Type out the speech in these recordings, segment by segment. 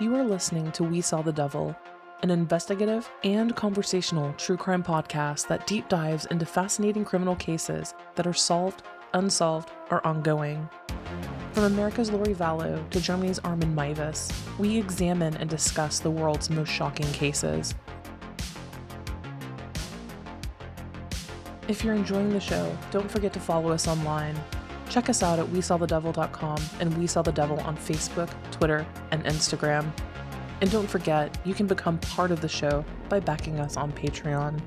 You are listening to We Saw the Devil, an investigative and conversational true crime podcast that deep dives into fascinating criminal cases that are solved, unsolved, or ongoing. From America's Lori Vallow to Germany's Armin Meiwes, we examine and discuss the world's most shocking cases. If you're enjoying the show, don't forget to follow us online. Check us out at WeSawTheDevil.com and We Saw the Devil on Facebook, Twitter, and Instagram. And don't forget, you can become part of the show by backing us on Patreon.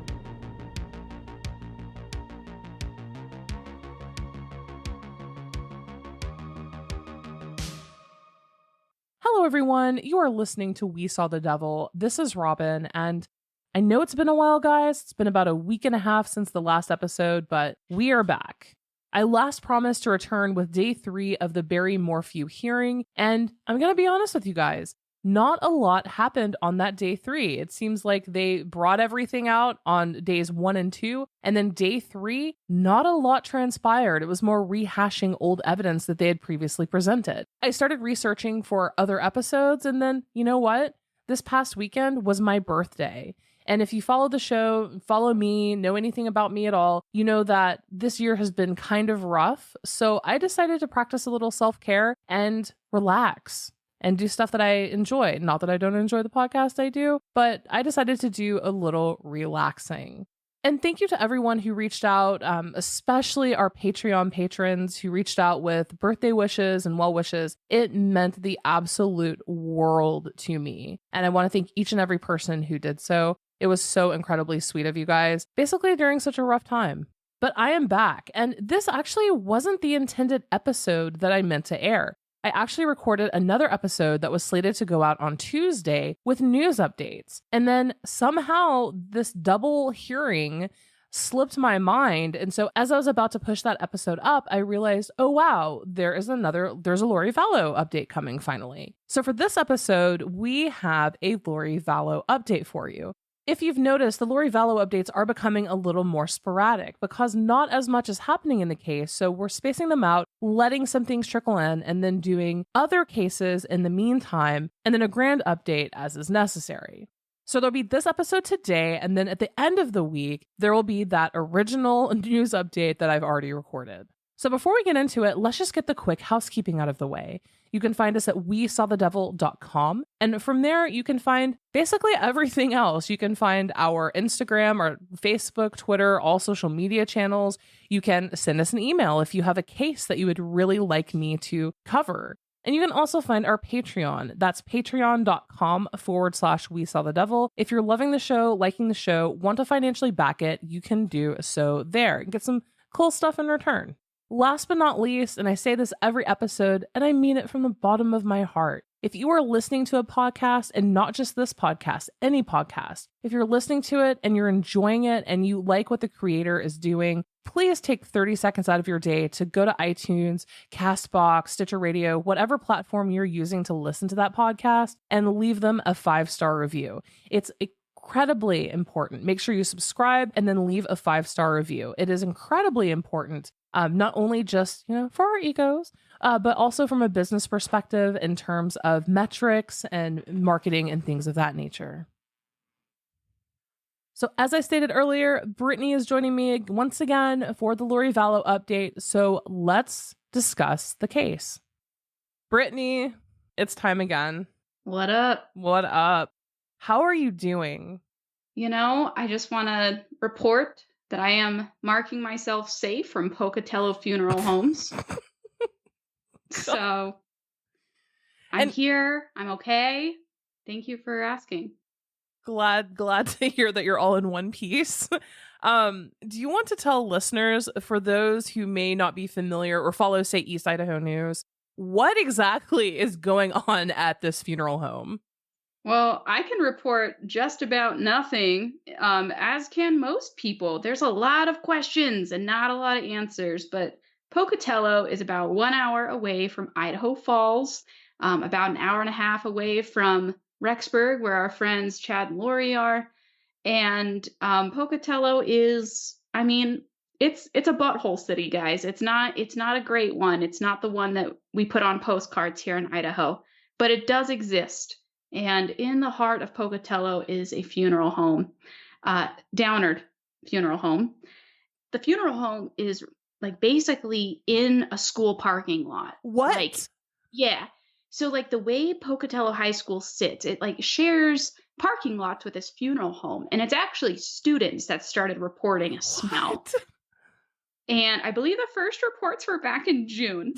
Hello everyone, you are listening to We Saw the Devil. This is Robin, and I know it's been a while, guys. It's been about a week and a half since the last episode, but we are back. I last promised to return with day 3 of the Barry Morphew hearing, and I'm going to be honest with you guys. Not a lot happened on that day 3. It seems like they brought everything out on days 1 and 2, and then day 3, not a lot transpired. It was more rehashing old evidence that they had previously presented. I started researching for other episodes, and then, you know what? This past weekend was my birthday. And if you follow the show, follow me, know anything about me at all, you know that this year has been kind of rough. So I decided to practice a little self-care and relax and do stuff that I enjoy. Not that I don't enjoy the podcast I do, but I decided to do a little relaxing. And thank you to everyone who reached out, especially our Patreon patrons who reached out with birthday wishes and well wishes. It meant the absolute world to me. And I want to thank each and every person who did so. It was so incredibly sweet of you guys, basically during such a rough time. But I am back, and this actually wasn't the intended episode that I meant to air. I actually recorded another episode that was slated to go out on Tuesday with news updates. And then somehow this double hearing slipped my mind. And so as I was about to push that episode up, I realized, oh wow, there's a Lori Vallow update coming finally. So for this episode, we have a Lori Vallow update for you. If you've noticed, the Lori Vallow updates are becoming a little more sporadic because not as much is happening in the case, so we're spacing them out, letting some things trickle in, and then doing other cases in the meantime, and then a grand update as is necessary. So there'll be this episode today, and then at the end of the week, there will be that original news update that I've already recorded. So before we get into it, let's just get the quick housekeeping out of the way. You can find us at WeSawTheDevil.com. And from there, you can find basically everything else. You can find our Instagram, our Facebook, Twitter, all social media channels. You can send us an email if you have a case that you would really like me to cover. And you can also find our Patreon. That's patreon.com/WeSawTheDevil. If you're loving the show, liking the show, want to financially back it, you can do so there and get some cool stuff in return. Last but not least, and I say this every episode, and I mean it from the bottom of my heart, if you are listening to a podcast, and not just this podcast, any podcast, if you're listening to it and you're enjoying it and you like what the creator is doing, please take 30 seconds out of your day to go to iTunes, Castbox, Stitcher Radio, whatever platform you're using to listen to that podcast, and leave them a 5-star review. It's incredibly important. Make sure you subscribe and then leave a 5-star review. It is incredibly important. Not only just, for our egos, but also from a business perspective in terms of metrics and marketing and things of that nature. So as I stated earlier, Brittany is joining me once again for the Lori Vallow update. So let's discuss the case. Brittany, it's time again. What up? What up? How are you doing? I just want to report that I am marking myself safe from Pocatello funeral homes. So I'm here. I'm okay. Thank you for asking. Glad to hear that you're all in one piece. Do you want to tell listeners, for those who may not be familiar or follow, say, East Idaho News, what exactly is going on at this funeral home? Well, I can report just about nothing, as can most people. There's a lot of questions and not a lot of answers, but Pocatello is about 1 hour away from Idaho Falls, about an hour and a half away from Rexburg, where our friends Chad and Lori are. And Pocatello is, it's a butthole city, guys. It's not a great one. It's not the one that we put on postcards here in Idaho, but it does exist. And in the heart of Pocatello is a funeral home, Downard Funeral Home. The funeral home is like basically in a school parking lot. Like, What? yeah. So like the way Pocatello High School sits, it like shares parking lots with this funeral home. And it's actually students that started reporting a smell. What? And I believe the first reports were back in June.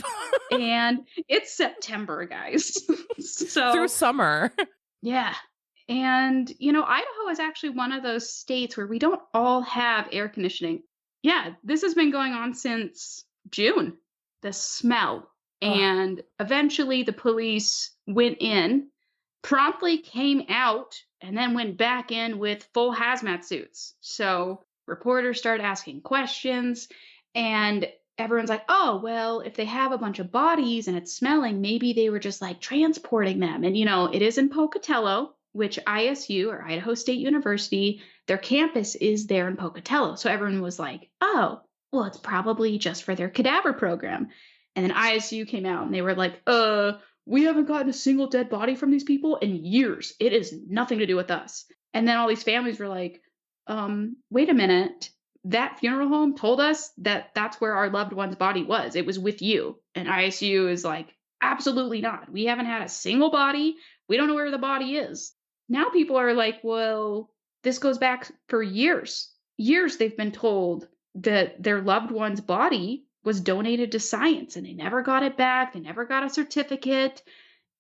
And it's September, guys. Through So summer. yeah. And, Idaho is actually one of those states where we don't all have air conditioning. Yeah, this has been going on since June, the smell. Ugh. And eventually the police went in, promptly came out, and then went back in with full hazmat suits. So reporters started asking questions, and everyone's like, oh, well, if they have a bunch of bodies and it's smelling, maybe they were just like transporting them. And, it is in Pocatello, which ISU or Idaho State University, their campus is there in Pocatello. So everyone was like, oh, well, it's probably just for their cadaver program. And then ISU came out and they were like, we haven't gotten a single dead body from these people in years. It is nothing to do with us. And then all these families were like, wait a minute. That funeral home told us that that's where our loved one's body was. It was with you. And ISU is like, absolutely not. We haven't had a single body. We don't know where the body is. Now people are like, well, this goes back for years. Years they've been told that their loved one's body was donated to science and they never got it back. They never got a certificate.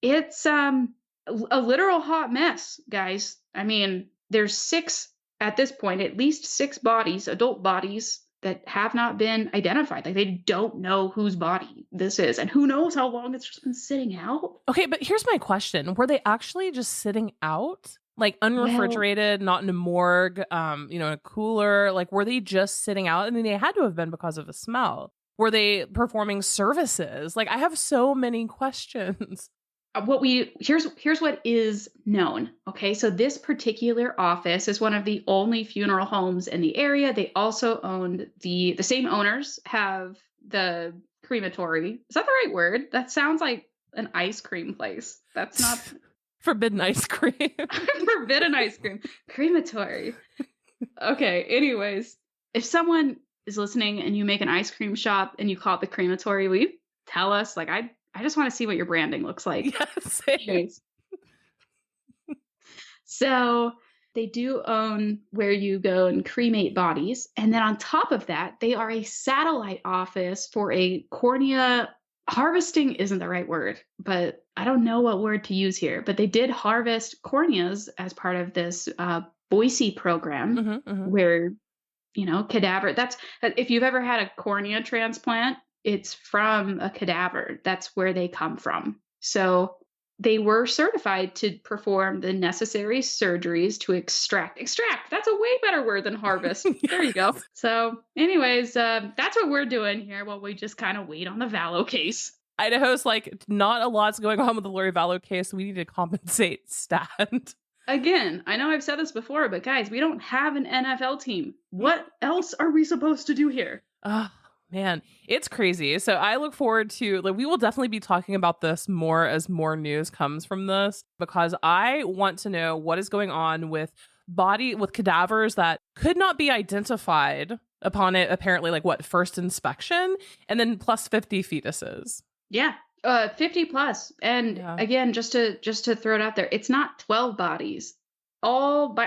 It's a literal hot mess, guys. I mean, there's at this point, at least 6 bodies, adult bodies that have not been identified. Like they don't know whose body this is, and who knows how long it's just been sitting out. Okay, but here's my question. Were they actually just sitting out? Like Well, unrefrigerated, not in a morgue, in a cooler? Like, were they just sitting out? I mean, they had to have been because of the smell. Were they performing services? Like, I have so many questions. here's what is known. Okay, so this particular office is one of the only funeral homes in the area. They also owned the same owners have the crematory. Is that the right word? That sounds like an ice cream place. That's not Forbidden ice cream. forbidden ice cream. Crematory. Okay, anyways, if someone is listening and you make an ice cream shop and you call it the crematory, will you tell us? Like I just want to see what your branding looks like. Yes. Anyways, so they do own where you go and cremate bodies. And then on top of that, they are a satellite office for a cornea harvesting isn't the right word, but I don't know what word to use here. But they did harvest corneas as part of this Boise program where, cadaver. That's if you've ever had a cornea transplant, it's from a cadaver. That's where they come from. So they were certified to perform the necessary surgeries to extract. That's a way better word than harvest. There you go. So anyways, that's what we're doing here while we just kind of wait on the Vallow case. Idaho's like, not a lot's going on with the Lori Vallow case. We need to compensate stat. Again, I know I've said this before, but guys, we don't have an NFL team. What else are we supposed to do here? Oh, man, it's crazy. So I look forward to, we will definitely be talking about this more as more news comes from this, because I want to know what is going on with cadavers that could not be identified upon it, apparently, first inspection, and then plus 50 fetuses. Yeah. 50 plus. And again, just to throw it out there, it's not 12 bodies. By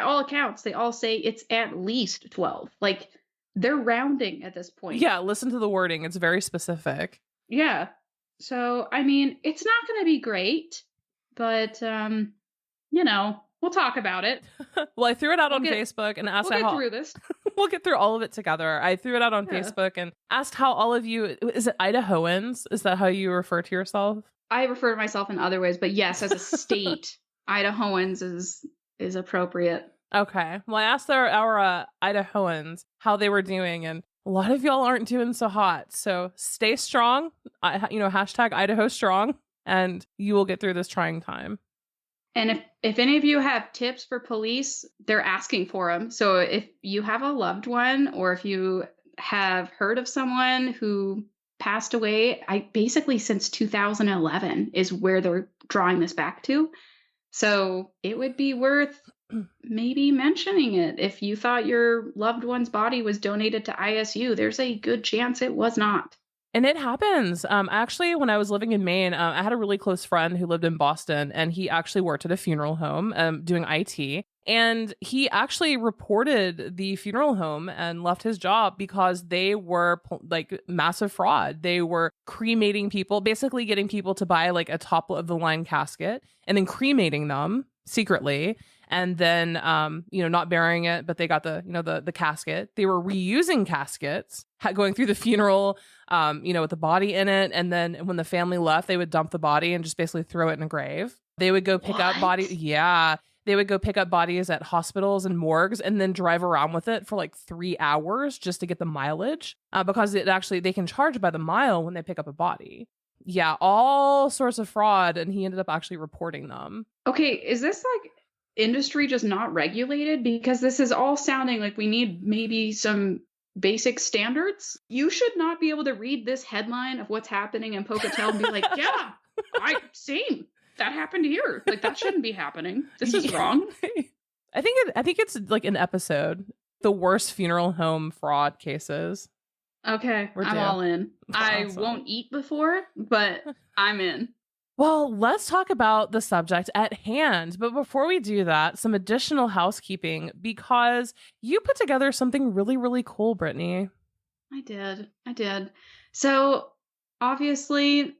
all accounts, they all say it's at least 12. Like they're rounding at this point. Yeah, listen to the wording. It's very specific. Yeah. So, I mean, it's not going to be great, but we'll talk about it. Well, I threw it out on Facebook and asked how through this. We'll get through all of it together. I threw it out on Facebook and asked how all of you, is it Idahoans? Is that how you refer to yourself? I refer to myself in other ways, but yes, as a state, Idahoans is appropriate. Okay. Well, I asked our Idahoans how they were doing, and a lot of y'all aren't doing so hot. So stay strong, hashtag Idaho strong, and you will get through this trying time. And if any of you have tips for police, they're asking for them. So if you have a loved one or if you have heard of someone who passed away, I basically since 2011 is where they're drawing this back to. So it would be worth maybe mentioning it. If you thought your loved one's body was donated to ISU, there's a good chance it was not. And it happens. Actually, when I was living in Maine, I had a really close friend who lived in Boston, and he actually worked at a funeral home doing IT. And he actually reported the funeral home and left his job because they were like massive fraud. They were cremating people, basically getting people to buy like a top of the line casket and then cremating them secretly. And then, not burying it, but they got the casket. They were reusing caskets, going through the funeral, with the body in it. And then when the family left, they would dump the body and just basically throw it in a grave. They would go pick up bodies. Yeah. They would go pick up bodies at hospitals and morgues and then drive around with it for like 3 hours just to get the mileage because they can charge by the mile when they pick up a body. Yeah, all sorts of fraud. And he ended up actually reporting them. Okay, is this like industry just not regulated? Because this is all sounding like we need maybe some basic standards. You should not be able to read this headline of what's happening in Pocatello and be like, yeah, same. That happened here. Like, that shouldn't be happening. This is wrong. I think it's like an episode. The worst funeral home fraud cases. Okay, I'm all in. Awesome. I won't eat before, but I'm in. Well, let's talk about the subject at hand. But before we do that, some additional housekeeping, because you put together something really, really cool, Brittany. I did. So obviously,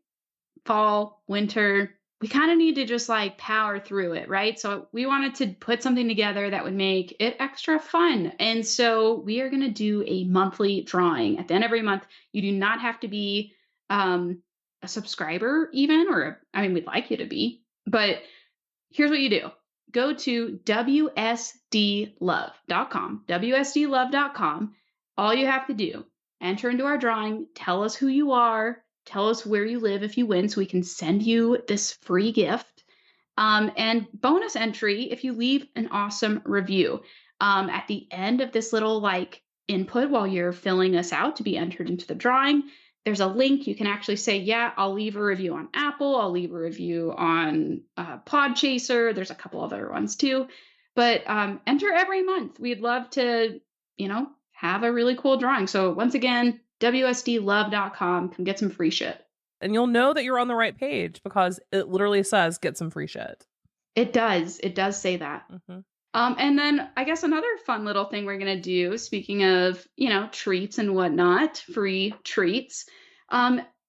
fall, winter, we kind of need to just like power through it, right? So we wanted to put something together that would make it extra fun. And so we are going to do a monthly drawing. At the end of every month, you do not have to be a subscriber even, we'd like you to be, but here's what you do. Go to wsdlove.com. All you have to do, enter into our drawing, tell us who you are, tell us where you live if you win so we can send you this free gift. And bonus entry if you leave an awesome review. At the end of this little input while you're filling us out to be entered into the drawing, there's a link. You can actually say, yeah, I'll leave a review on Apple. I'll leave a review on Podchaser. There's a couple other ones too. But enter every month. We'd love to, have a really cool drawing. So once again, wsdlove.com. Come get some free shit. And you'll know that you're on the right page because it literally says get some free shit. It does. It does say that. Mm-hmm. And then I guess another fun little thing we're going to do, speaking of, treats and whatnot, free treats,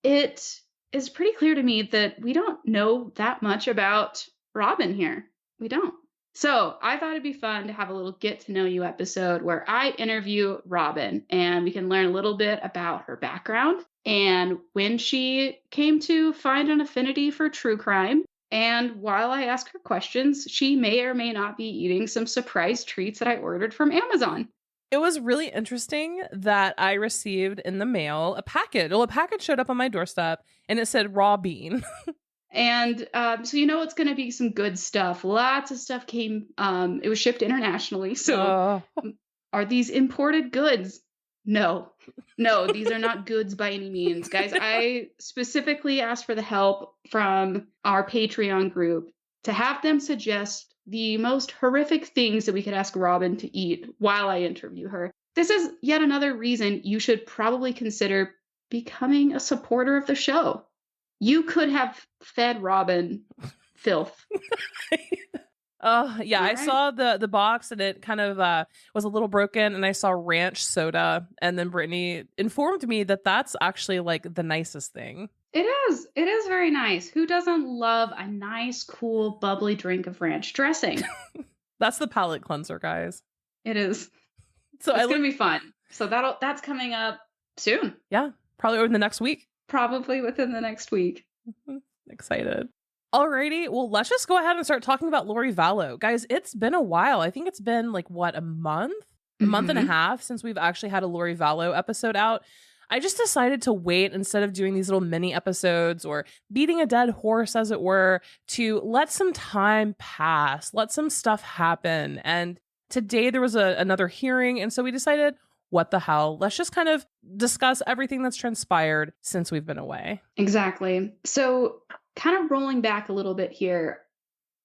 it is pretty clear to me that we don't know that much about Robin here. We don't. So I thought it'd be fun to have a little get to know you episode where I interview Robin and we can learn a little bit about her background and when she came to find an affinity for true crime. And while I ask her questions, she may or may not be eating some surprise treats that I ordered from Amazon. It was really interesting that I received in the mail a packet. Well, a package showed up on my doorstep and it said raw bean. And so it's going to be some good stuff. Lots of stuff came. It was shipped internationally. So are these imported goods? No, these are not goods by any means. Guys, I specifically asked for the help from our Patreon group to have them suggest the most horrific things that we could ask Robin to eat while I interview her. This is yet another reason you should probably consider becoming a supporter of the show. You could have fed Robin filth. Yeah, right. I saw the box and it kind of was a little broken and I saw ranch soda and then Brittany informed me that that's actually like the nicest thing. It is very nice. Who doesn't love a nice, cool, bubbly drink of ranch dressing? That's the palate cleanser, guys. It is. So it's going to be fun. So that's coming up soon. Yeah, probably over the next week. Probably within the next week. Excited. Alrighty, well, let's just go ahead and start talking about Lori Vallow. Guys, it's been a while. I think it's been a month? A month and a half since we've actually had a Lori Vallow episode out. I just decided to wait instead of doing these little mini episodes or beating a dead horse, as it were, to let some time pass, let some stuff happen. And today there was another hearing, and so we decided, what the hell? Let's just kind of discuss everything that's transpired since we've been away. Exactly. So kind of rolling back a little bit here,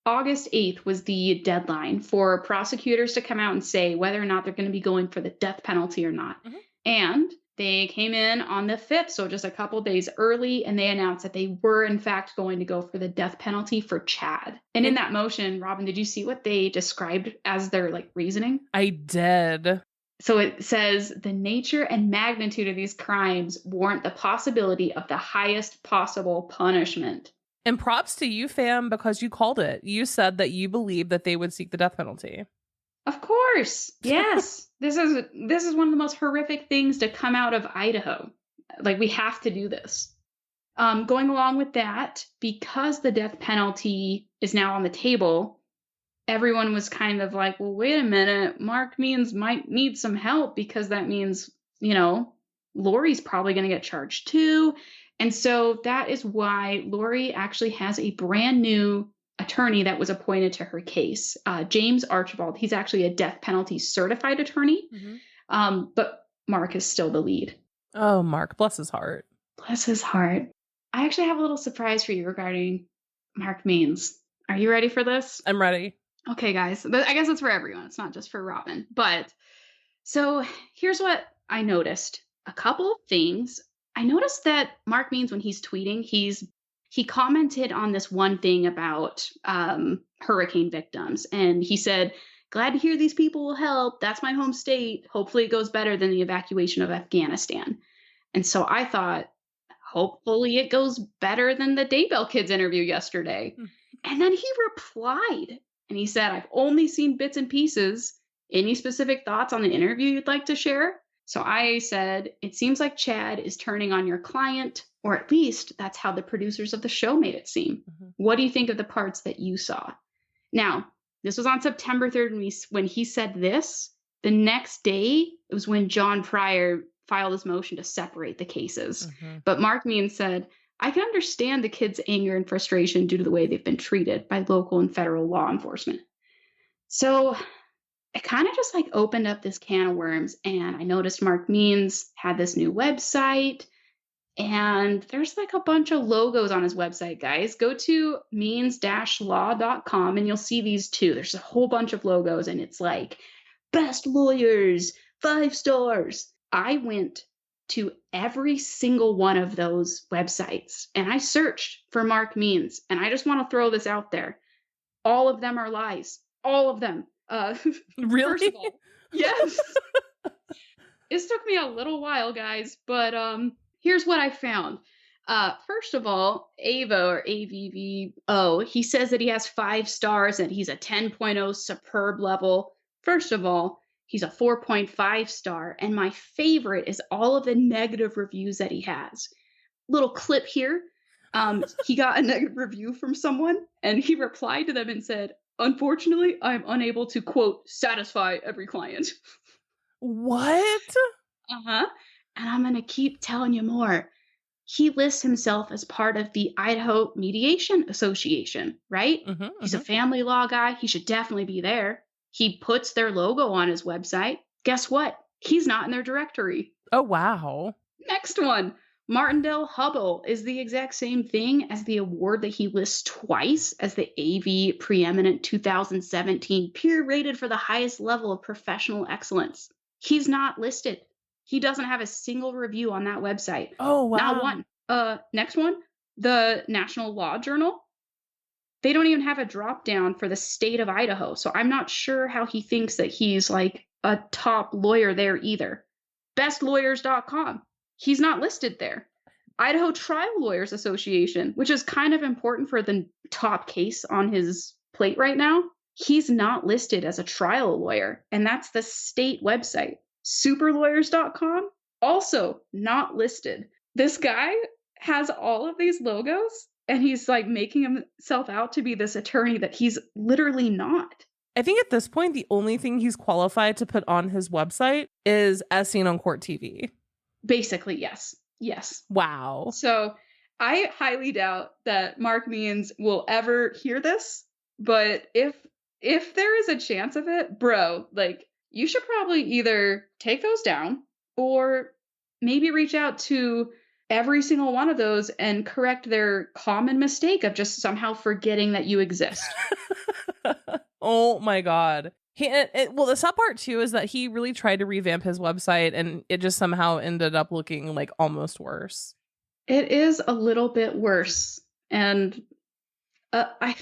August 8th was the deadline for prosecutors to come out and say whether or not they're going to be going for the death penalty or not. Mhm. And they came in on the 5th, so just a couple days early, and they announced that they were, in fact, going to go for the death penalty for Chad. And in that motion, Robin, did you see what they described as their reasoning? I did. So it says the nature and magnitude of these crimes warrant the possibility of the highest possible punishment. And props to you, fam, because you called it. You said that you believe that they would seek the death penalty. Of course. Yes. This is one of the most horrific things to come out of Idaho. We have to do this. Going along with that, because the death penalty is now on the table, everyone was kind of like, well, wait a minute, Mark Means might need some help because that means, Lori's probably going to get charged too. And so that is why Lori actually has a brand new attorney that was appointed to her case, James Archibald. He's actually a death penalty certified attorney, but Mark is still the lead. Oh, Mark, bless his heart. Bless his heart. I actually have a little surprise for you regarding Mark Means. Are you ready for this? I'm ready. Okay, guys. I guess it's for everyone. It's not just for Robin. But so here's what I noticed. A couple of things. I noticed that Mark Means, when he's tweeting, he commented on this one thing about hurricane victims. And he said, glad to hear these people will help. That's my home state. Hopefully it goes better than the evacuation of Afghanistan. And so I thought, hopefully it goes better than the Daybell kids interview yesterday. And then he replied and he said, I've only seen bits and pieces. Any specific thoughts on the interview you'd like to share? So I said, it seems like Chad is turning on your client, or at least that's how the producers of the show made it seem. What do you think of the parts that you saw? Now, this was on September 3rd when he said this. The next day, it was when John Pryor filed his motion to separate the cases. But Mark Means said, I can understand the kids' anger and frustration due to the way they've been treated by local and federal law enforcement. So it kind of just opened up this can of worms, and I noticed Mark Means had this new website, and there's a bunch of logos on his website, guys. Go to means-law.com and you'll see these too. There's a whole bunch of logos, and it's best lawyers, 5 stars. I went to every single one of those websites and I searched for Mark Means, and I just want to throw this out there. All of them are lies. All of them. Really? First of all, yes. This took me a little while, guys, but here's what I found. First of all, Avo, or AVVO, he says that he has 5 stars and he's a 10.0 superb level. First of all, he's a 4.5 star, and my favorite is all of the negative reviews that he has. Little clip here. He got a negative review from someone, and he replied to them and said, unfortunately, I'm unable to, quote, satisfy every client. What? And I'm going to keep telling you more. He lists himself as part of the Idaho Mediation Association, right? He's a family law guy. He should definitely be there. He puts their logo on his website. Guess what? He's not in their directory. Oh, wow. Next one. Martindale Hubble is the exact same thing as the award that he lists twice as the AV Preeminent 2017 peer rated for the highest level of professional excellence. He's not listed. He doesn't have a single review on that website. Oh, wow. Not one. Next one. The National Law Journal. They don't even have a drop down for the state of Idaho. So I'm not sure how he thinks that he's a top lawyer there either. Bestlawyers.com. He's not listed there. Idaho Trial Lawyers Association, which is kind of important for the top case on his plate right now. He's not listed as a trial lawyer, and that's the state website. Superlawyers.com, also not listed. This guy has all of these logos, and he's making himself out to be this attorney that he's literally not. I think at this point, the only thing he's qualified to put on his website is as seen on court TV. Basically, yes. Yes. Wow. So I highly doubt that Mark Means will ever hear this, but if there is a chance of it, bro, you should probably either take those down or maybe reach out to every single one of those and correct their common mistake of just somehow forgetting that you exist. Oh my God. Well, the sad part too is that he really tried to revamp his website and it just somehow ended up looking like almost worse. It is a little bit worse. And I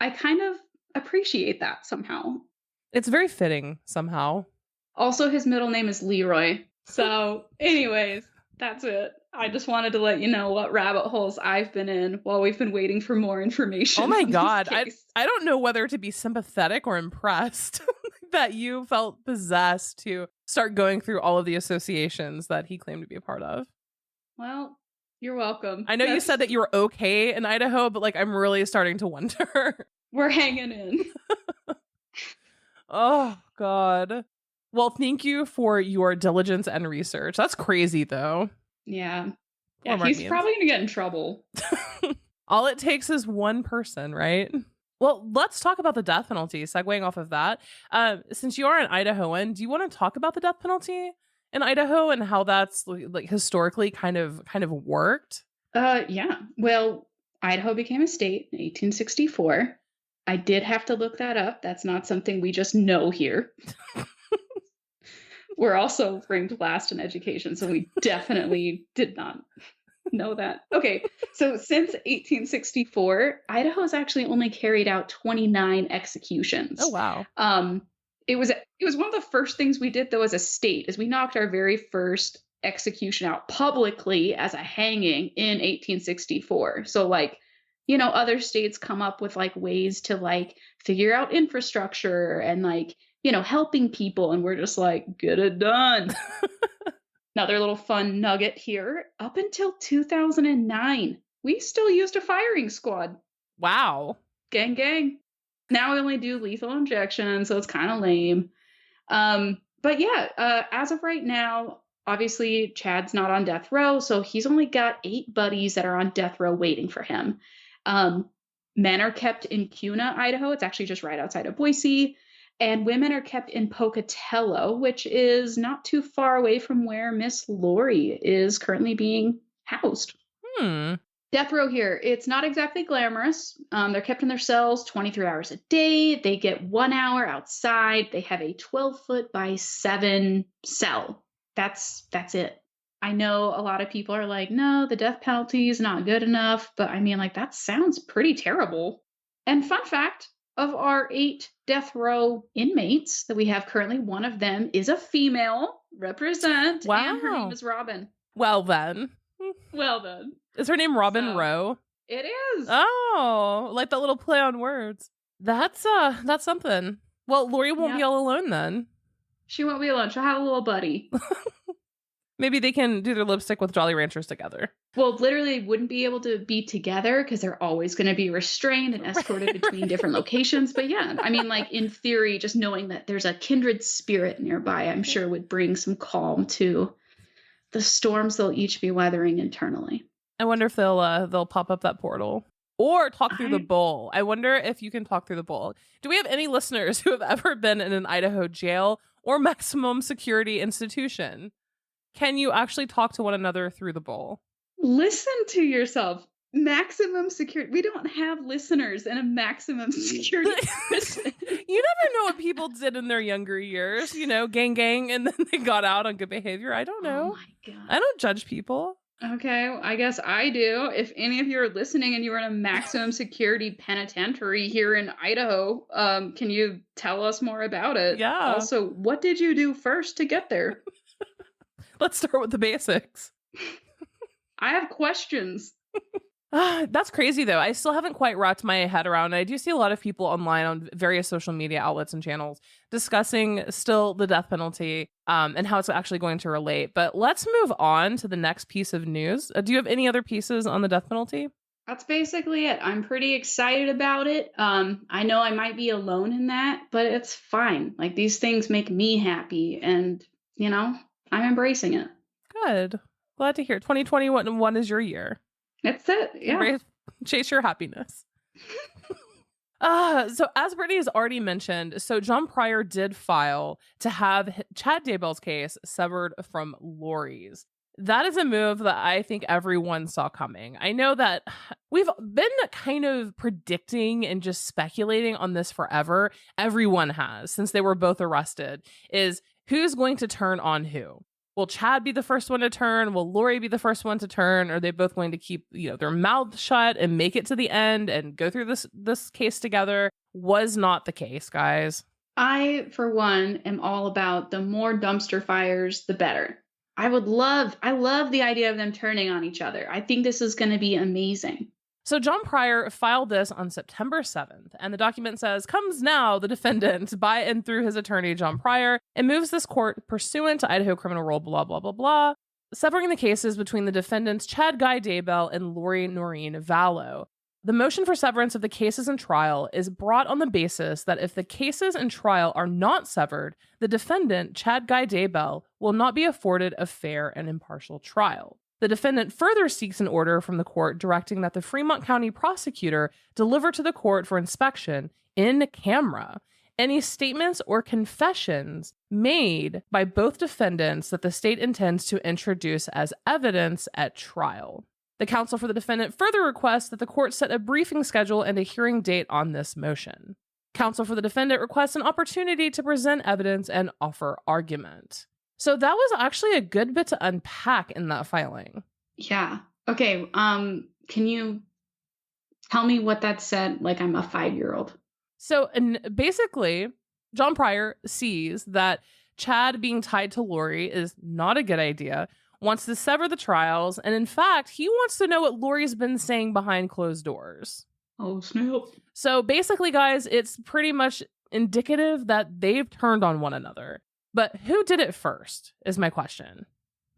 kind of appreciate that somehow. It's very fitting somehow. Also, his middle name is Leroy. So, anyways, that's it. I just wanted to let you know what rabbit holes I've been in while we've been waiting for more information. Oh my on this God. case. I don't know whether to be sympathetic or impressed that you felt possessed to start going through all of the associations that he claimed to be a part of. Well, you're welcome. I know you said that you were okay in Idaho, but like I'm really starting to wonder. We're hanging in. Oh God. Well, thank you for your diligence and research. That's crazy though. Yeah. Poor Yeah, he's Martins. probably gonna get in trouble. All it takes is one person, right? Well, let's talk about the death penalty. Segueing off of that, since you are an Idahoan, do you want to talk about the death penalty in Idaho and how that's like historically kind of worked? Yeah. Well, Idaho became a state in 1864. I did have to look that up. That's not something we just know here. We're also ranked last in education, so we definitely did not know that. Okay, so since 1864, Idaho has actually only carried out 29 executions. Oh wow. It was one of the first things we did though as a state, is we knocked our very first execution out publicly as a hanging in 1864. So like, you know, other states come up with like ways to like figure out infrastructure and like, you know, helping people, and we're just like, get it done. Another little fun nugget here. Up until 2009, we still used a firing squad. Wow. Gang, gang. Now we only do lethal injection, so it's kind of lame. But yeah, as of right now, obviously Chad's not on death row, so he's only got 8 buddies that are on death row waiting for him. Men are kept in Kuna, Idaho. It's actually just right outside of Boise. And women are kept in Pocatello, which is not too far away from where Miss Lori is currently being housed. Death row here, it's not exactly glamorous. They're kept in their cells 23 hours a day. They get 1 hour outside. They have a 12-foot by 7 cell. That's it. I know a lot of people are like, no, the death penalty is not good enough. But I mean, like, that sounds pretty terrible. And fun fact, of our 8 death row inmates that we have currently, one of them is a female. Represent. Wow. And her name is Robin. Well then. Well then. Is her name Robin Rowe? It is. Oh, like that little play on words. That's something. Well, Lori won't be all alone then. She won't be alone. She'll have a little buddy. Maybe they can do their lipstick with Jolly Ranchers together. Well, literally wouldn't be able to be together because they're always going to be restrained and escorted between different locations. But yeah, I mean, like in theory, just knowing that there's a kindred spirit nearby, I'm sure would bring some calm to the storms they'll each be weathering internally. I wonder if they'll pop up that portal or talk through the bowl. I wonder if you can talk through the bowl. Do we have any listeners who have ever been in an Idaho jail or maximum security institution? Can you actually talk to one another through the bowl? Listen to yourself. Maximum security. We don't have listeners in a maximum security prison. You never know what people did in their younger years. You know, gang, and then they got out on good behavior. I don't know. Oh my God. I don't judge people. Okay, I guess I do. If any of you are listening and you were in a maximum security penitentiary here in Idaho, can you tell us more about it? Yeah. Also, what did you do first to get there? Let's start with the basics. I have questions. That's crazy, though. I still haven't quite wrapped my head around. I do see a lot of people online on various social media outlets and channels discussing still the death penalty and how it's actually going to relate. But let's move on to the next piece of news. Do you have any other pieces on the death penalty? That's basically it. I'm pretty excited about it. I know I might be alone in that, but it's fine. Like, these things make me happy, and, you know, I'm embracing it. Good. Glad to hear. 2021 is your year. That's it. Yeah. Chase your happiness. So as Brittany has already mentioned, so John Pryor did file to have Chad Daybell's case severed from Lori's. That is a move that I think everyone saw coming. I know that we've been kind of predicting and just speculating on this forever. Everyone has, since they were both arrested, is who's going to turn on who? Will Chad be the first one to turn? Will Lori be the first one to turn? Are they both going to keep, their mouths shut and make it to the end and go through this case together? Was not the case, guys. I, for one, am all about the more dumpster fires, the better. I love the idea of them turning on each other. I think this is going to be amazing. So John Pryor filed this on September 7th, and the document says, comes now the defendant by and through his attorney, John Pryor, and moves this court pursuant to Idaho criminal rule, blah, blah, blah, blah, severing the cases between the defendants Chad Daybell and Lori Vallow. The motion for severance of the cases in trial is brought on the basis that if the cases in trial are not severed, the defendant, Chad Daybell, will not be afforded a fair and impartial trial. The defendant further seeks an order from the court directing that the Fremont County prosecutor deliver to the court for inspection in camera any statements or confessions made by both defendants that the state intends to introduce as evidence at trial. The counsel for the defendant further requests that the court set a briefing schedule and a hearing date on this motion. Counsel for the defendant requests an opportunity to present evidence and offer argument. So that was actually a good bit to unpack in that filing. Yeah. Okay. Can you tell me what that said? Like I'm a 5-year-old. So basically, John Pryor sees that Chad being tied to Lori is not a good idea, wants to sever the trials, and in fact, he wants to know what Lori's been saying behind closed doors. Oh, snap. So basically, guys, it's pretty much indicative that they've turned on one another. But who did it first is my question.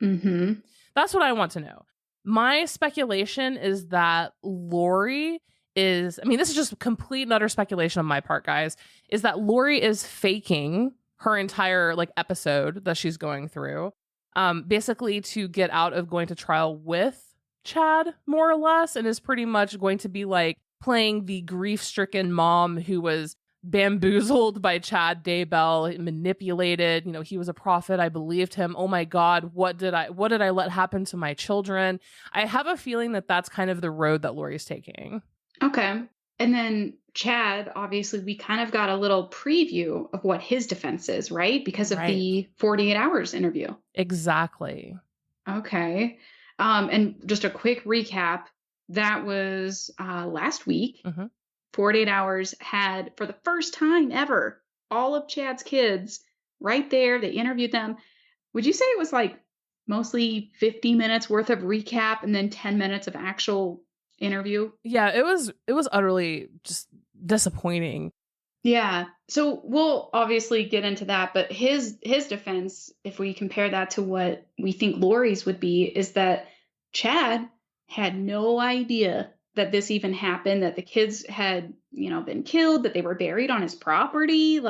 Mm-hmm. That's what I want to know. My speculation is that Lori is, this is just complete and utter speculation on my part, guys, is that Lori is faking her entire episode that she's going through, basically to get out of going to trial with Chad, more or less, and is pretty much going to be playing the grief-stricken mom who was bamboozled by Chad Daybell, manipulated. He was a prophet. I believed him. Oh my God, what did I let happen to my children? I have a feeling that that's kind of the road that Lori's taking. Okay. And then Chad, obviously, we kind of got a little preview of what his defense is, right? Because of the 48 hours interview. Exactly. Okay. And just a quick recap. That was last week. Mm-hmm. 48 Hours had, for the first time ever, all of Chad's kids right there. They interviewed them. Would you say it was mostly 50 minutes worth of recap and then 10 minutes of actual interview? Yeah, it was utterly just disappointing. Yeah. So we'll obviously get into that, but his defense, if we compare that to what we think Lori's would be, is that Chad had no idea that this even happened, that the kids had, been killed, that they were buried on his property.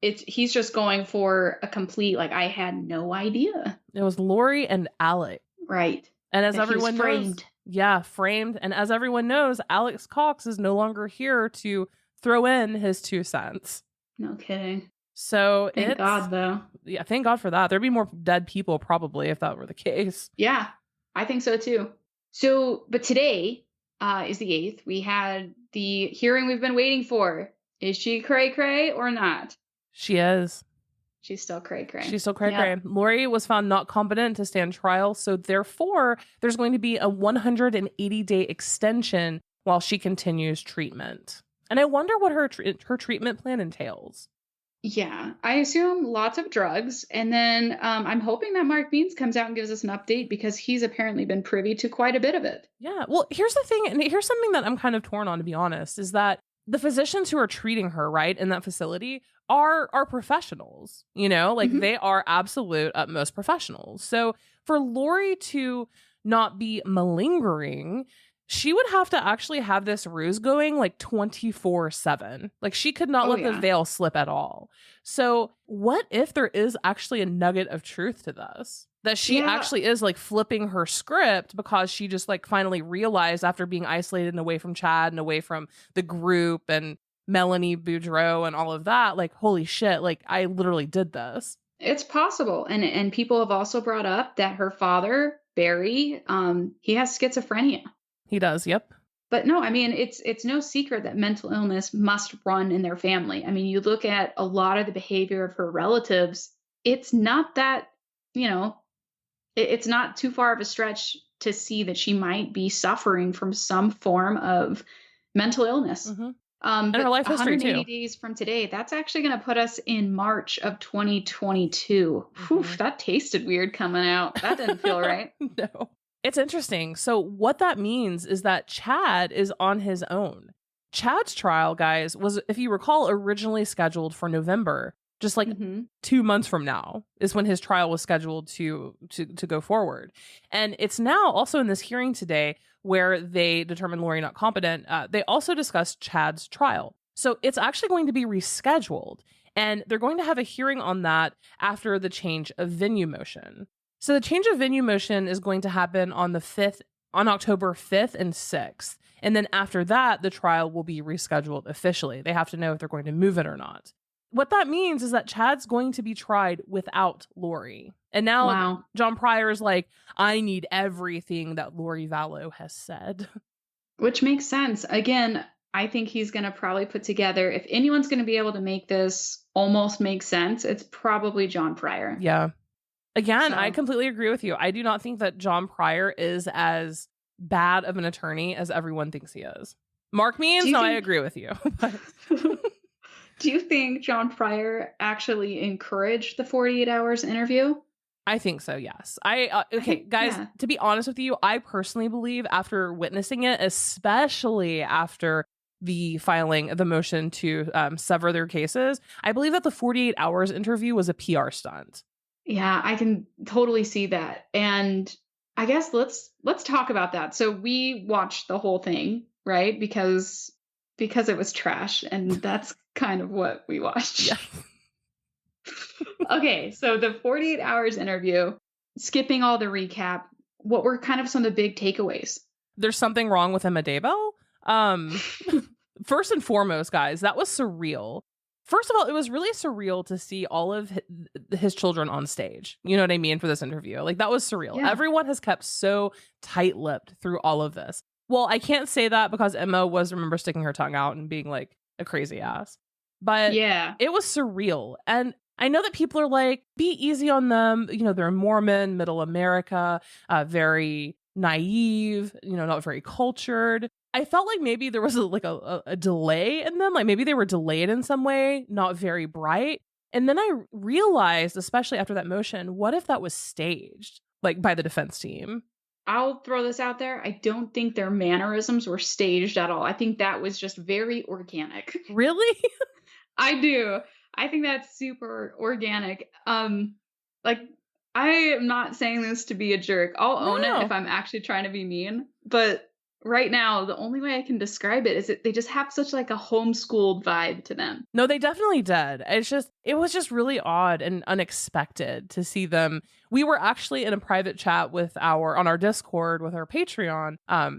He's just going for a complete, I had no idea. It was Lori and Alec. Right. And as everyone knows, framed. And as everyone knows, Alex Cox is no longer here to throw in his 2 cents. No kidding. So thank God, though. Yeah, thank God for that. There'd be more dead people probably if that were the case. Yeah, I think so too. So, but today is the 8th. We had the hearing we've been waiting for. Is she cray-cray or not? She is. She's still cray-cray. She's still cray-cray. Yep. Lori was found not competent to stand trial, so therefore there's going to be a 180-day extension while she continues treatment. And I wonder what her treatment plan entails. Yeah, I assume lots of drugs. And then I'm hoping that Mark Means comes out and gives us an update because he's apparently been privy to quite a bit of it. Yeah, well, here's the thing, and here's something that I'm kind of torn on, to be honest, is that the physicians who are treating her, right, in that facility are professionals, mm-hmm. They are absolute utmost professionals. So for Lori to not be malingering, she would have to actually have this ruse going 24/7. She could not let the veil slip at all. So what if there is actually a nugget of truth to this? That she actually is flipping her script because she just finally realized after being isolated and away from Chad and away from the group and Melanie Boudreau and all of that, holy shit, I literally did this. It's possible. And people have also brought up that her father, Barry, he has schizophrenia. He does, yep. But no, I mean, it's no secret that mental illness must run in their family. I mean, you look at a lot of the behavior of her relatives, it's not that, you know, it's not too far of a stretch to see that she might be suffering from some form of mental illness. Hmm. And her But life history 180 too. days from today, that's actually going to put us in March of 2022. Whew, Hmm. that tasted weird coming out. That didn't feel right. No. It's interesting. So, what that means is that Chad is on his own. Chad's trial, guys, was, if you recall, originally scheduled for November, just like Hmm. 2 months from now is when his trial was scheduled to go forward. And it's now also in this hearing today where they determined Lori not competent. They also discussed Chad's trial. So it's actually going to be rescheduled. And they're going to have a hearing on that after the change of venue motion. So the change of venue motion is going to happen on October 5th and 6th. And then after that, the trial will be rescheduled officially. They have to know if they're going to move it or not. What that means is that Chad's going to be tried without Lori. And now Wow. John Pryor's like, I need everything that Lori Vallow has said. Which makes sense. Again, I think he's going to probably put together, if anyone's going to be able to make this almost make sense, it's probably John Pryor. Yeah. Again, I So, completely agree with you. I do not think that John Pryor is as bad of an attorney as everyone thinks he is. Mark Means, do you no, I think, agree with you. But do you think John Pryor actually encouraged the 48 hours interview? I think so, yes. Okay, think, guys, yeah. to be honest with you, I personally believe after witnessing it, especially after the filing of the motion to sever their cases, I believe that the 48 hours interview was a PR stunt. Yeah, I can totally see that. And I guess let's talk about that. So we watched the whole thing, right? Because it was trash, and that's kind of what we watched. Yeah. Okay, so the 48 hours interview, skipping all the recap, what were kind of some of the big takeaways? There's something wrong with Emma Daybell. First and foremost, guys, that was surreal. First of all, it was really surreal to see all of his children on stage. You know what I mean? For this interview. Like, that was surreal. Yeah. Everyone has kept so tight-lipped through all of this. Well, I can't say that because Emma remember, sticking her tongue out and being like a crazy ass. But Yeah. it was surreal. And I know that people are like, be easy on them. You know, they're Mormon, middle America, very naive, not very cultured. I felt like maybe there was a delay in them. Like maybe they were delayed in some way, not very bright. And then I realized, especially after that motion, what if that was staged, like by the defense team? I'll throw this out there. I don't think their mannerisms were staged at all. I think that was just very organic. Really? I do. I think that's super organic. Like I am not saying this to be a jerk. I'll own it No. if I'm actually trying to be mean. But right now, the only way I can describe it is that they just have such like a homeschooled vibe to them. No, they definitely did. It was just really odd and unexpected to see them. We were actually in a private chat on our Discord with our Patreon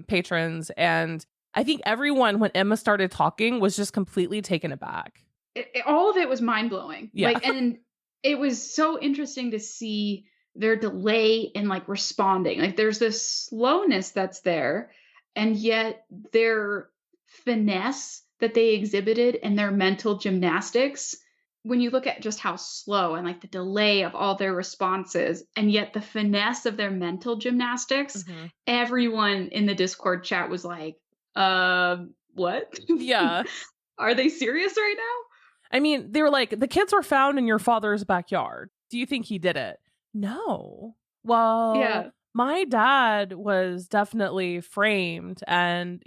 patrons, and I think everyone, when Emma started talking, was just completely taken aback. All of it was mind blowing. Yeah. And it was so interesting to see their delay in like responding. Like there's this slowness that's there, and yet their finesse that they exhibited and their mental gymnastics. When you look at just how slow and like the delay of all their responses, and yet the finesse of their mental gymnastics, Mm-hmm. everyone in the Discord chat was like, what? Yeah. Are they serious right now? I mean, they were like, the kids were found in your father's backyard. Do you think he did it? No. Well, Yeah. my dad was definitely framed and,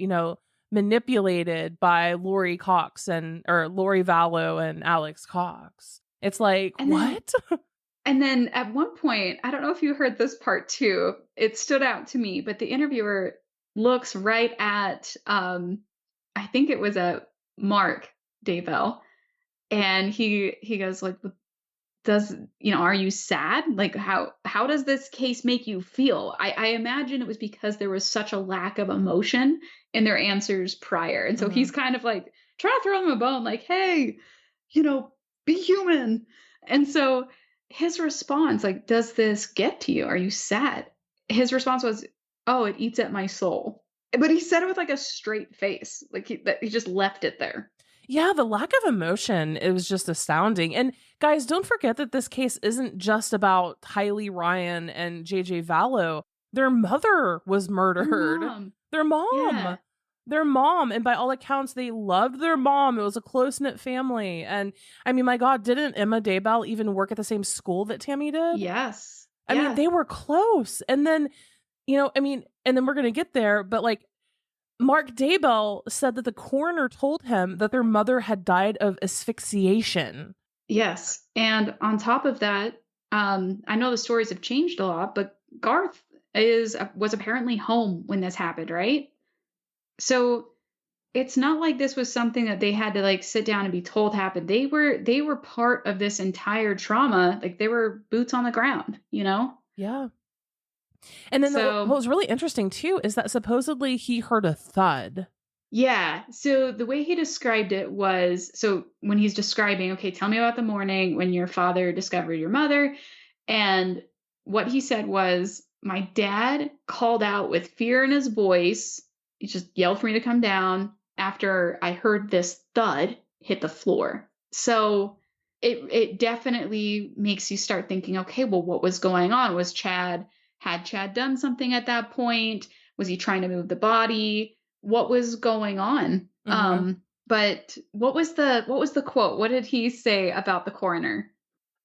manipulated by Lori Vallow and Alex Cox. It's like, And then- what? And then at one point, I don't know if you heard this part too, it stood out to me, but the interviewer looks right at, I think it was a Mark Daybell, and he goes like, are you sad? Like, how does this case make you feel? I imagine it was because there was such a lack of emotion in their answers prior. And so he's kind of like trying to throw them a bone, like, hey, be human. And so his response, like, "Does this get to you? Are you sad?" His response was, "Oh, it eats at my soul." But he said it with, like, a straight face, like, he just left it there. Yeah, the lack of emotion, it was just astounding. And guys, don't forget that this case isn't just about Tylee Ryan and JJ Vallow. Their mother was Their murdered. mom. Their mom. Yeah. Their mom. And by all accounts, they loved their mom. It was a close knit family. And I mean, my God, didn't Emma Daybell even work at the same school that Tammy did? Yes. I mean, Yeah. they were close. And then, and then we're going to get there, but like, Mark Daybell said that the coroner told him that their mother had died of asphyxiation. Yes, and on top of that, I know the stories have changed a lot, but Garth was apparently home when this happened, right? So it's not like this was something that they had to like sit down and be told happened. They were part of this entire trauma. Like they were boots on the ground, you know? Yeah. And then what So was really interesting too is that supposedly he heard a thud. yeah. So the way he described it was so when he's describing, okay, tell me about the morning when your father discovered your mother. And what he said was, my dad called out with fear in his voice. He just yelled for me to come down after I heard this thud hit the floor. So it definitely makes you start thinking, okay, well, what was going on? Had Chad done something at that point? Was he trying to move the body? What was going on? Mm-hmm. But what was the quote? What did he say about the coroner?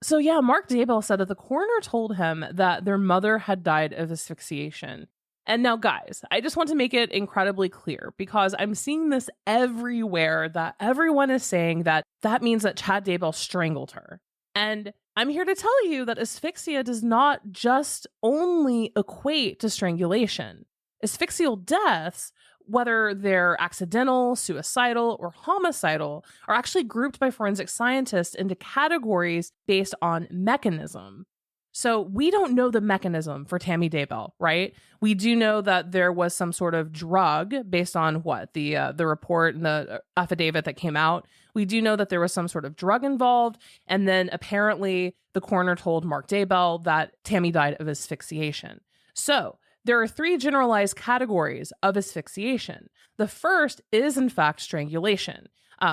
So yeah, Mark Daybell said that the coroner told him that their mother had died of asphyxiation. And now, guys, I just want to make it incredibly clear because I'm seeing this everywhere that everyone is saying that that means that Chad Daybell strangled her. And I'm here to tell you that asphyxia does not just only equate to strangulation. Asphyxial deaths, whether they're accidental, suicidal, or homicidal, are actually grouped by forensic scientists into categories based on mechanism. So we don't know the mechanism for Tammy Daybell, right? We do know that there was some sort of drug based on what the report and the affidavit that came out. We do know that there was some sort of drug involved, and then apparently the coroner told Mark Daybell that Tammy died of asphyxiation. So there are three generalized categories of asphyxiation. The first is, in fact, strangulation.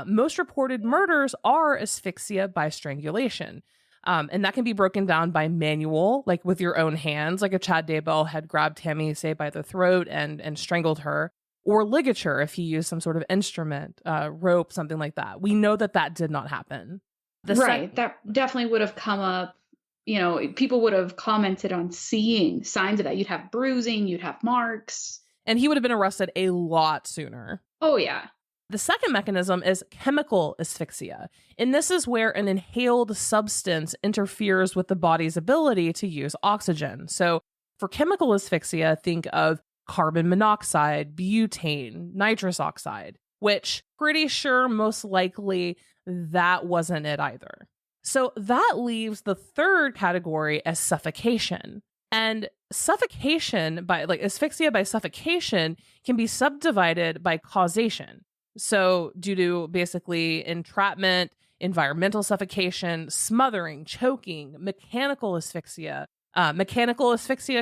Most reported murders are asphyxia by strangulation. And that can be broken down by manual, like with your own hands, like if Chad Daybell had grabbed Tammy, say, by the throat and strangled her, or ligature if he used some sort of instrument, rope, something like that. We know that that did not happen. Right. That definitely would have come up. You know, people would have commented on seeing signs of that. You'd have bruising, you'd have marks. And he would have been arrested a lot sooner. Oh, yeah. The second mechanism is chemical asphyxia, and this is where an inhaled substance interferes with the body's ability to use oxygen. So for chemical asphyxia, think of carbon monoxide, butane, nitrous oxide, which pretty sure most likely that wasn't it either. So that leaves the third category as suffocation. And suffocation by like asphyxia by suffocation can be subdivided by causation. So due to basically entrapment, environmental suffocation, smothering, choking, mechanical asphyxia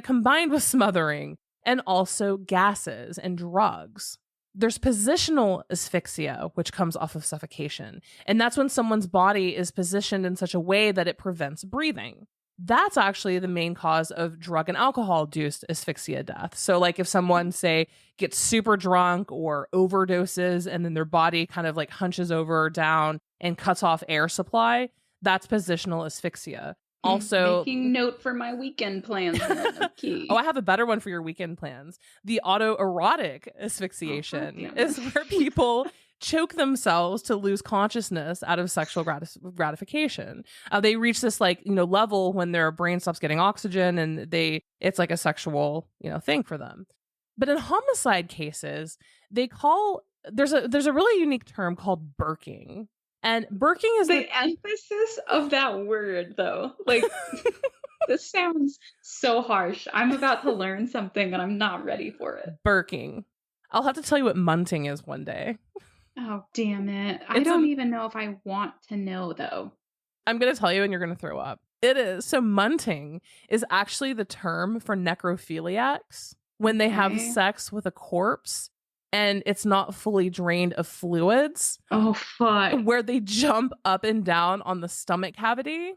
combined with smothering, and also gases and drugs. There's positional asphyxia, which comes off of suffocation. And that's when someone's body is positioned in such a way that it prevents breathing. That's actually the main cause of drug and alcohol-induced asphyxia death. So like if someone, say, gets super drunk or overdoses and then their body kind of like hunches over or down and cuts off air supply, that's positional asphyxia. Also, making note for my weekend plans. oh, I have a better one for your weekend plans. The autoerotic asphyxiation is where people choke themselves to lose consciousness out of sexual gratification. They reach this level when their brain stops getting oxygen, and it's like a sexual thing for them. But in homicide cases, there's a really unique term called burking. And burking is the emphasis of that word, though. Like, this sounds so harsh. I'm about to learn something and I'm not ready for it. Burking. I'll have to tell you what munting is one day. Oh, damn it. I don't even know if I want to know, though. I'm going to tell you and you're going to throw up. It is. So munting is actually the term for necrophiliacs when they have sex with a corpse and it's not fully drained of fluids. Oh, fuck. Where they jump up and down on the stomach cavity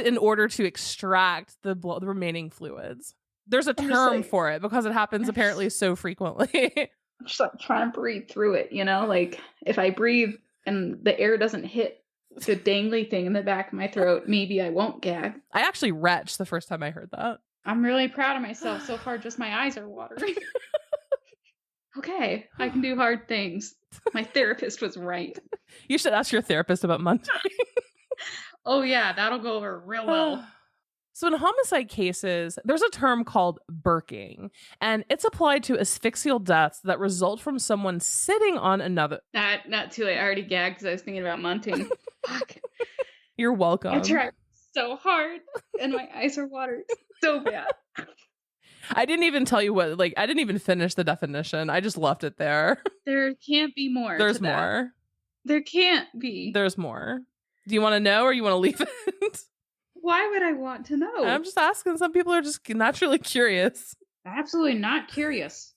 in order to extract the remaining fluids. There's a term for it because it happens apparently so frequently. I'm just like trying to breathe through it, you know? Like if I breathe and the air doesn't hit the dangly thing in the back of my throat, maybe I won't gag. I actually retched the first time I heard that. I'm really proud of myself. So far, just my eyes are watering. Okay, I can do hard things. My therapist was right. You should ask your therapist about munting. Oh yeah, that'll go over real well. So in homicide cases, there's a term called burking, and it's applied to asphyxial deaths that result from someone sitting on another. Not too late. I already gagged because I was thinking about munting. Fuck. You're welcome. I tried so hard, and my eyes are watered so bad. I didn't even tell you what, I didn't even finish the definition. I just left it there. There can't be more. There's more. There can't be. There's more. Do you want to know or you want to leave it? Why would I want to know? I'm just asking. Some people are just naturally curious. Absolutely not curious.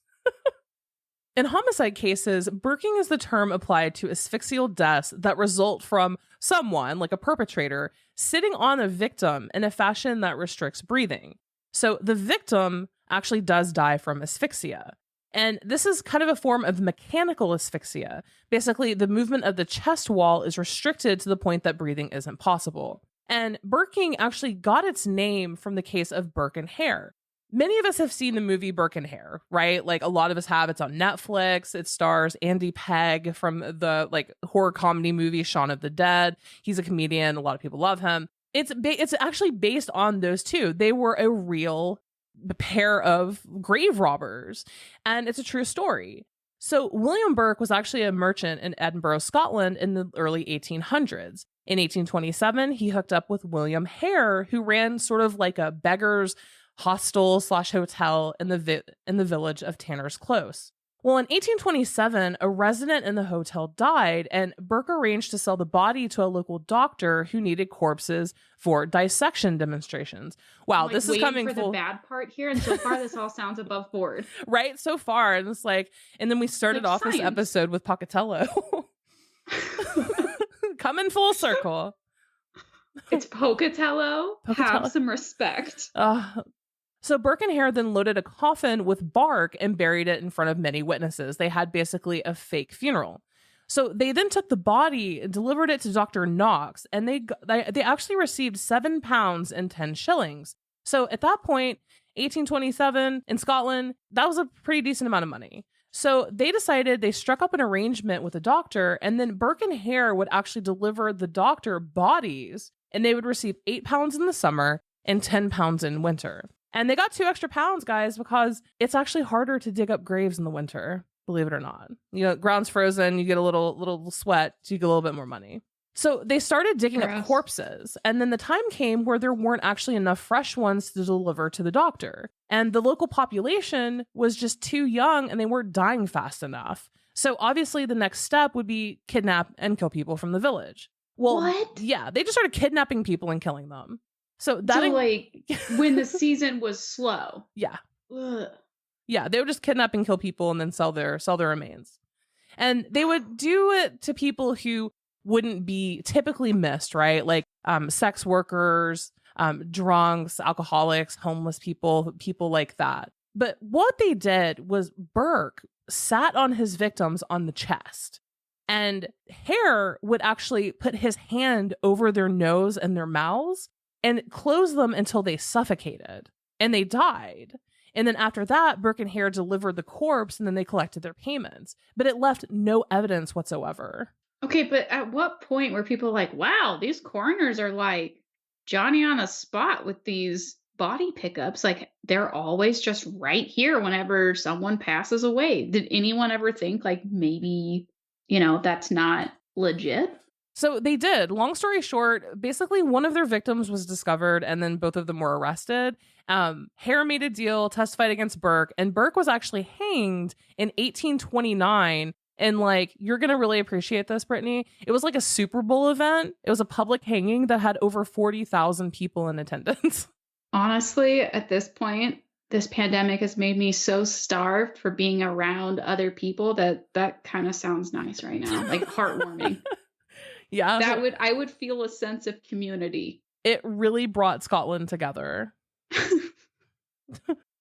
In homicide cases, burking is the term applied to asphyxial deaths that result from someone, like a perpetrator, sitting on a victim in a fashion that restricts breathing. So the victim actually does die from asphyxia. And this is kind of a form of mechanical asphyxia. Basically, the movement of the chest wall is restricted to the point that breathing isn't possible. And burking actually got its name from the case of Burke and Hare. Many of us have seen the movie Burke and Hare, right? Like a lot of us have. It's on Netflix. It stars Andy Pegg from the horror comedy movie Shaun of the Dead. He's a comedian. A lot of people love him. It's actually based on those two. They were a real pair of grave robbers, and it's a true story. So William Burke was actually a merchant in Edinburgh, Scotland in the early 1800s. In 1827, he hooked up with William Hare, who ran sort of like a beggar's hostel/hotel in the village of Tanner's Close. Well, in 1827, a resident in the hotel died, and Burke arranged to sell the body to a local doctor who needed corpses for dissection demonstrations. Wow, this is coming for the bad part here, and so far this all sounds above board. Right, so far, and it's and then we started off this episode with Pocatello. Coming full circle. It's Pocatello. Have some respect. So Burke and Hare then loaded a coffin with bark and buried it in front of many witnesses. They had basically a fake funeral. So they then took the body and delivered it to Dr. Knox, and they actually received £7 and 10 shillings. So at that point, 1827 in Scotland, that was a pretty decent amount of money. So they struck up an arrangement with the doctor, and then Burke and Hare would actually deliver the doctor bodies, and they would receive £8 in the summer and £10 in winter. And they got 2 extra pounds, guys, because it's actually harder to dig up graves in the winter, believe it or not. You know, ground's frozen, you get a little sweat, so you get a little bit more money. So they started digging up corpses, and then the time came where there weren't actually enough fresh ones to deliver to the doctor. And the local population was just too young, and they weren't dying fast enough. So obviously the next step would be kidnap and kill people from the village. Well, what? Yeah, they just started kidnapping people and killing them. So when the season was slow. Yeah. Ugh. Yeah, they would just kidnap and kill people and then sell their remains. And they would do it to people who wouldn't be typically missed, right? Like sex workers, drunks, alcoholics, homeless people like that. But what they did was Burke sat on his victims on the chest, and Hare would actually put his hand over their nose and their mouths and close them until they suffocated and they died. And then after that, Burke and Hare delivered the corpse, and then they collected their payments. But it left no evidence whatsoever. Okay, but at what point were people like, wow, these coroners are like Johnny on the spot with these body pickups? Like, they're always just right here whenever someone passes away. Did anyone ever think, like, maybe, that's not legit? So they did. Long story short, basically one of their victims was discovered, and then both of them were arrested. Hare made a deal, testified against Burke, and Burke was actually hanged in 1829 And like, you're going to really appreciate this, Brittany. It was like a Super Bowl event. It was a public hanging that had over 40,000 people in attendance. Honestly, at this point, this pandemic has made me so starved for being around other people that kind of sounds nice right now, like heartwarming. Yeah. I would feel a sense of community. It really brought Scotland together.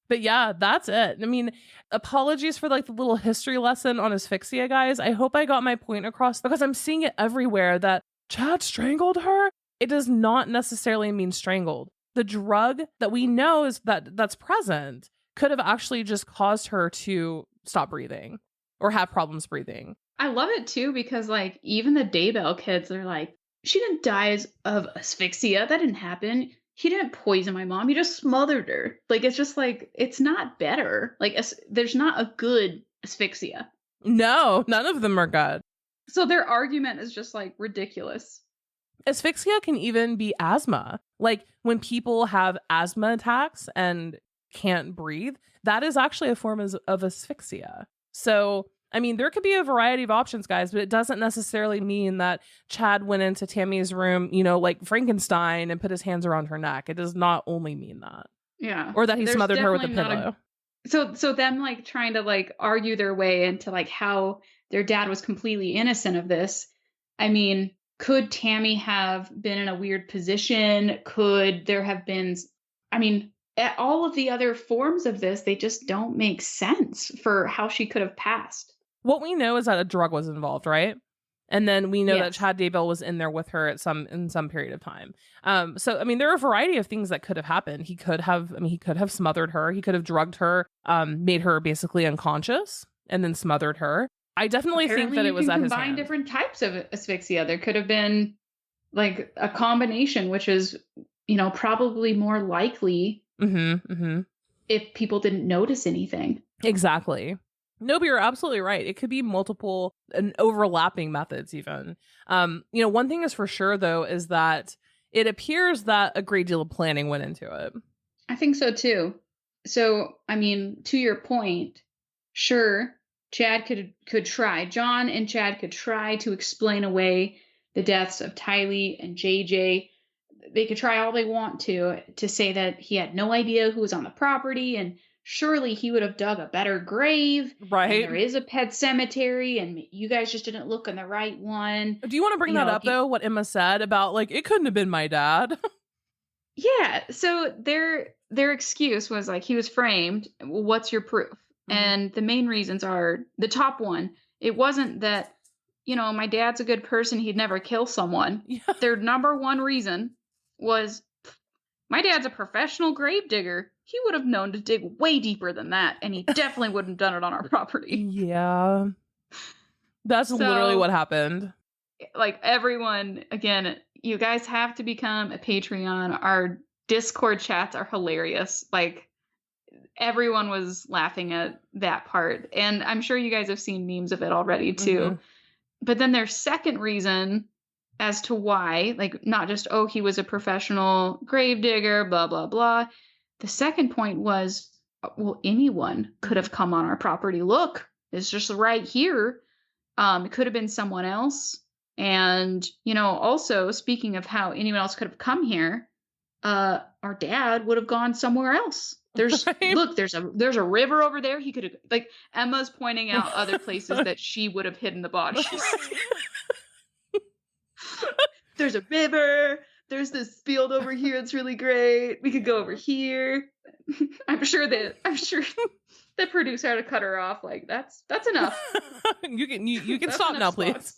But yeah, that's it. I mean, apologies for like the little history lesson on asphyxia, guys. I hope I got my point across because I'm seeing it everywhere that Chad strangled her. It does not necessarily mean strangled. The drug that we know is that's present could have actually just caused her to stop breathing or have problems breathing. I love it too because like even the Daybell kids are like, she didn't die of asphyxia. That didn't happen. He didn't poison my mom. He just smothered her. Like, it's just like, it's not better. Like, there's not a good asphyxia. No, none of them are good. So their argument is just like ridiculous. Asphyxia can even be asthma. Like when people have asthma attacks and can't breathe, that is actually a form of asphyxia. So, I mean, there could be a variety of options, guys, but it doesn't necessarily mean that Chad went into Tammy's room, you know, like Frankenstein and put his hands around her neck. It does not only mean that. Yeah. Or that he smothered her with a pillow. So them like trying to like argue their way into like how their dad was completely innocent of this. I mean, could Tammy have been in a weird position? Could there have been, I mean, all of the other forms of this, they just don't make sense for how she could have passed. What we know is that a drug was involved, right? And then we know that Yes. Chad Daybell was in there with her in some period of time. So I mean, there are a variety of things that could have happened. He could have smothered her. He could have drugged her, made her basically unconscious, and then smothered her. I definitely think that it was at his hand. Combine different types of asphyxia. There could have been like a combination, which is, you know, probably more likely if people didn't notice anything. Exactly. No, but you're absolutely right. It could be multiple and overlapping methods even. You know, one thing is for sure, though, is that it appears that a great deal of planning went into it. I think so, too. So, I mean, to your point, sure, Chad could try. John and Chad could try to explain away the deaths of Tylee and JJ. They could try all they want to say that he had no idea who was on the property and surely he would have dug a better grave. Right. And there is a pet cemetery and you guys just didn't look in the right one. Do you want to bring that up, though, what Emma said about, like, it couldn't have been my dad? Yeah. So their excuse was like, he was framed. What's your proof? Mm-hmm. And the main reasons are the top one. It wasn't that, you know, my dad's a good person. He'd never kill someone. Yeah. Their number one reason was my dad's a professional grave digger. He would have known to dig way deeper than that, and he definitely wouldn't have done it on our property. Yeah. That's literally what happened. Like, everyone, again, you guys have to become a Patreon. Our Discord chats are hilarious. Like, everyone was laughing at that part. And I'm sure you guys have seen memes of it already, too. Mm-hmm. But then their second reason as to why, like, not just, oh, he was a professional grave digger, blah, blah, blah. The second point was, well, anyone could have come on our property. Look, it's just right here. It could have been someone else. And, you know, also speaking of how anyone else could have come here, our dad would have gone somewhere else. There's right. Look, there's a river over there. He could have, like, Emma's pointing out other places that she would have hidden the body. There's a river. There's this field over here. It's really great. We could go over here. I'm sure the producer had to cut her off. Like, that's enough. you can stop now, please.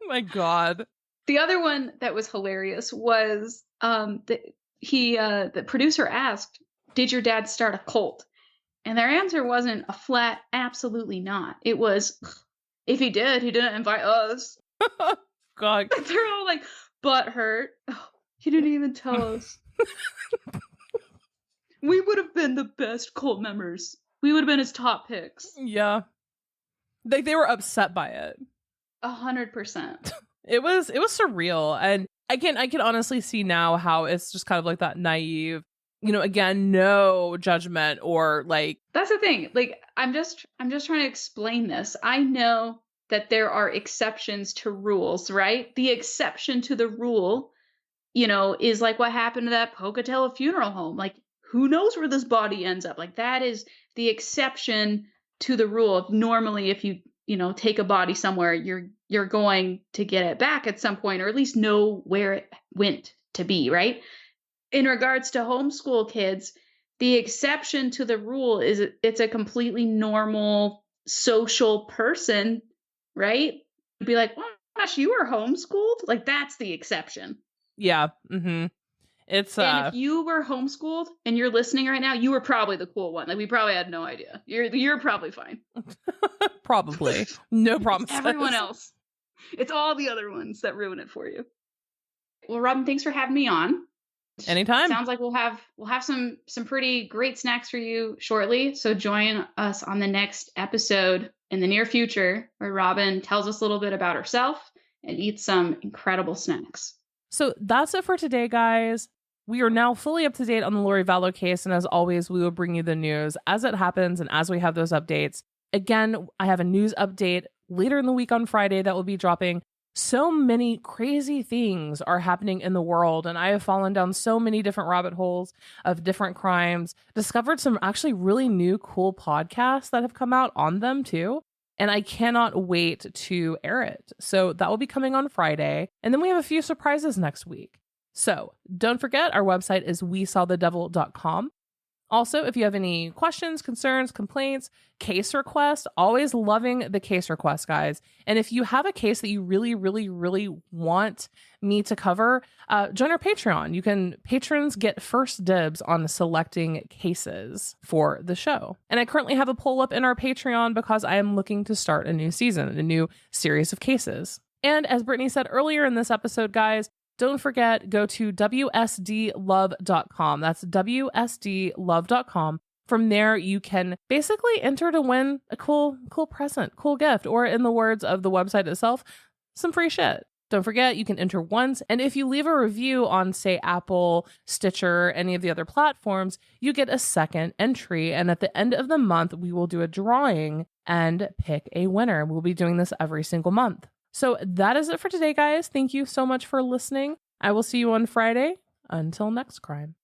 My God. The other one that was hilarious was the producer asked, "Did your dad start a cult?" And their answer wasn't a flat, absolutely not. It was, if he did, he didn't invite us. God. They're all like, butthurt. Oh, he didn't even tell us. We would have been the best cult members. We would have been his top picks. Yeah. They were upset by it. 100%. It was surreal. And I can honestly see now how it's just kind of like that naive, Again, no judgment or like. That's the thing. Like, I'm just trying to explain this. I know that there are exceptions to rules, right? The exception to the rule, is like what happened to that Pocatello funeral home. Like, who knows where this body ends up? Like, that is the exception to the rule. Normally, if you, take a body somewhere, you're going to get it back at some point, or at least know where it went to be, right? In regards to homeschool kids, the exception to the rule is it's a completely normal social person, right? Be like, oh my gosh, you were homeschooled? Like, that's the exception. Yeah. Mm-hmm. It's And if you were homeschooled and you're listening right now, you were probably the cool one. Like, we probably had no idea. You're probably fine. probably no problem. Everyone else. It's all the other ones that ruin it for you. Well, Robin, thanks for having me on. Anytime. Sounds like we'll have some pretty great snacks for you shortly. So join us on the next episode in the near future, where Robin tells us a little bit about herself and eats some incredible snacks. So that's it for today, guys. We are now fully up to date on the Lori Vallow case, and as always, we will bring you the news as it happens and as we have those updates. Again, I have a news update later in the week on Friday that will be dropping. So many crazy things are happening in the world, and I have fallen down so many different rabbit holes of different crimes, discovered some actually really new cool podcasts that have come out on them too, and I cannot wait to air it. So that will be coming on Friday, and then we have a few surprises next week. So don't forget, our website is wesawthedevil.com. Also, if you have any questions, concerns, complaints, case requests, always loving the case requests, guys. And if you have a case that you really, really, really want me to cover, join our Patreon. Patrons get first dibs on selecting cases for the show. And I currently have a poll up in our Patreon because I am looking to start a new season, a new series of cases. And as Brittany said earlier in this episode, guys, don't forget, go to wsdlove.com. That's wsdlove.com. From there, you can basically enter to win a cool present, cool gift, or in the words of the website itself, some free shit. Don't forget, you can enter once. And if you leave a review on, say, Apple, Stitcher, any of the other platforms, you get a second entry. And at the end of the month, we will do a drawing and pick a winner. We'll be doing this every single month. So that is it for today, guys. Thank you so much for listening. I will see you on Friday. Until next crime.